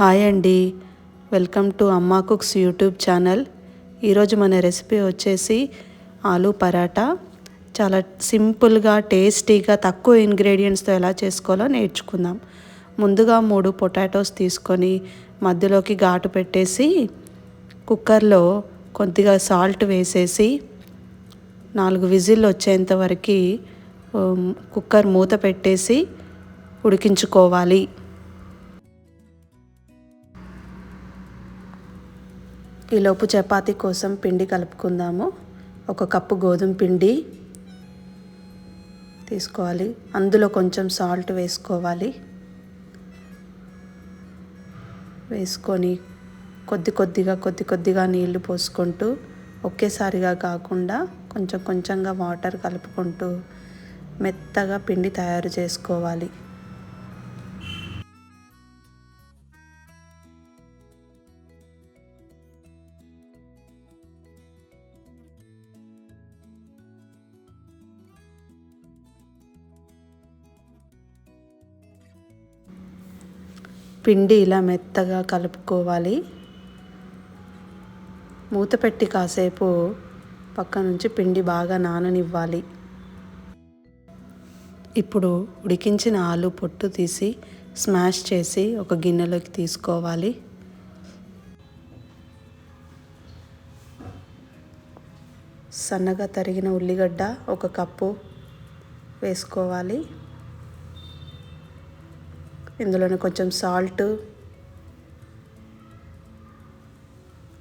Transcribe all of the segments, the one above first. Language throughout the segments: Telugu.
హాయ్ అండి, వెల్కమ్ టు అమ్మా కుక్స్ యూట్యూబ్ ఛానల్. ఈరోజు మన రెసిపీ వచ్చేసి ఆలూ పరాటా. చాలా సింపుల్గా టేస్టీగా తక్కువ ఇంగ్రీడియంట్స్తో ఎలా చేసుకోవాలో నేర్చుకుందాం. ముందుగా 3 పొటాటోస్ తీసుకొని మధ్యలోకి ఘాటు పెట్టేసి కుక్కర్లో కొద్దిగా సాల్ట్ వేసేసి 4 విజిల్లు వచ్చేంత వరకు కుక్కర్ మూత పెట్టేసి ఉడికించుకోవాలి. ఈలోపు చపాతీ కోసం పిండి కలుపుకుందాము. 1 కప్పు గోధుమ పిండి తీసుకోవాలి. అందులో కొంచెం సాల్ట్ వేసుకోవాలి. వేసుకొని కొద్ది కొద్దిగా నీళ్లు పోసుకుంటూ ఒకేసారిగా కాకుండా కొంచెం కొంచెంగా వాటర్ కలుపుకుంటూ మెత్తగా పిండి తయారు చేసుకోవాలి. పిండి ఇలా మెత్తగా కలుపుకోవాలి. మూత పెట్టి కాసేపు పక్క నుంచి పిండి బాగా నాననివ్వాలి. ఇప్పుడు ఉడికించిన ఆలు పొట్టు తీసి స్మాష్ చేసి ఒక గిన్నెలోకి తీసుకోవాలి. సన్నగా తరిగిన ఉల్లిగడ్డ 1 కప్పు వేసుకోవాలి. ఇందులోనే కొంచెం సాల్ట్,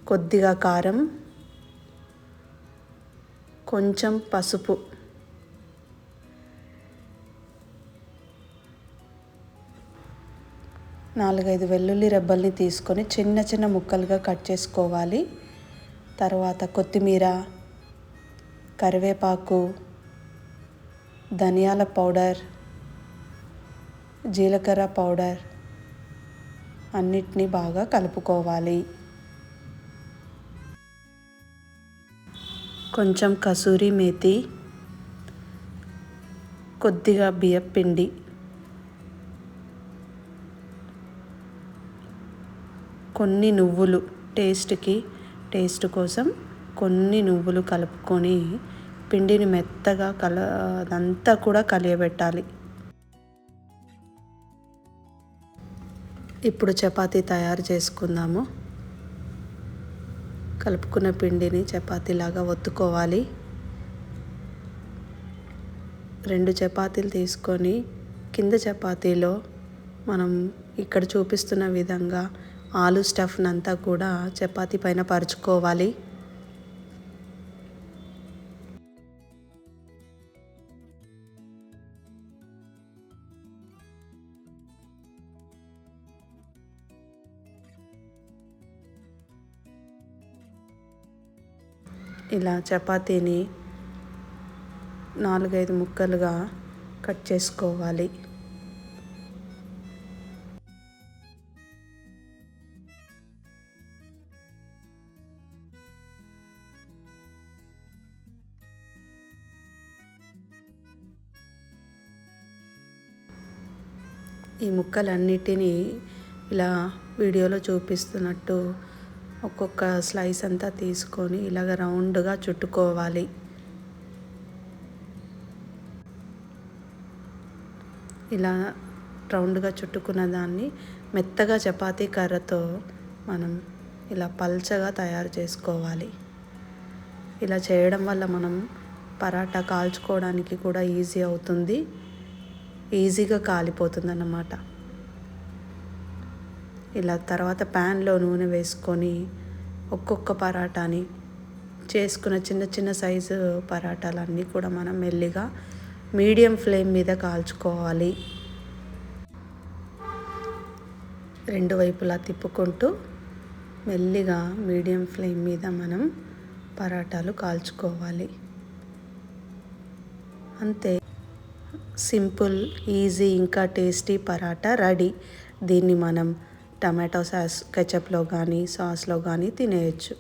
కొద్దిగా కారం, కొంచెం పసుపు, నాలుగైదు వెల్లుల్లి రెబ్బల్ని తీసుకొని చిన్న చిన్న ముక్కలుగా కట్ చేసుకోవాలి. తర్వాత కొత్తిమీర, కరివేపాకు, ధనియాల పౌడర్, జీలకర్ర పౌడర్ అన్నిటినీ బాగా కలుపుకోవాలి. కొంచెం కసూరి మేతి, కొద్దిగా బియ్యం పిండి, కొన్ని నువ్వులు టేస్ట్ కోసం కొన్ని నువ్వులు కలుపుకొని పిండిని మెత్తగా అదంతా కూడా కలియబెట్టాలి. ఇప్పుడు చపాతీ తయారు చేసుకుందాము. కలుపుకున్న పిండిని చపాతీలాగా ఒత్తుకోవాలి. 2 చపాతీలు తీసుకొని కింద చపాతీలో మనం ఇక్కడ చూపిస్తున్న విధంగా ఆలు స్టఫ్నంతా కూడా చపాతీ పైన పరుచుకోవాలి. ఇలా చపాతీని 4-5 ముక్కలుగా కట్ చేసుకోవాలి. ఈ ముక్కలన్నిటినీ ఇలా వీడియోలో చూపిస్తున్నట్టు ఒక్కొక్క స్లైస్ అంతా తీసుకొని ఇలాగ రౌండ్గా చుట్టుకోవాలి. ఇలా రౌండ్గా చుట్టుకున్న దాన్ని మెత్తగా చపాతీ కర్రతో మనం ఇలా పల్చగా తయారు చేసుకోవాలి. ఇలా చేయడం వల్ల మనం పరాటా కాల్చుకోవడానికి కూడా ఈజీ అవుతుంది, ఈజీగా కాలిపోతుంది అన్నమాట. ఇలా తర్వాత ప్యాన్లో నూనె వేసుకొని ఒక్కొక్క పరాటాని చేసుకున్న చిన్న చిన్న సైజు పరాటాలన్నీ కూడా మనం మెల్లిగా మీడియం ఫ్లేమ్ మీద కాల్చుకోవాలి. 2 వైపులా తిప్పుకుంటూ మెల్లిగా మీడియం ఫ్లేమ్ మీద మనం పరాటాలు కాల్చుకోవాలి. అంతే, సింపుల్, ఈజీ ఇంకా టేస్టీ పరాటా రెడీ. దీన్ని మనం టమాటో సాస్, కెచప్లో కానీ సాస్లో కానీ తినేయచ్చు.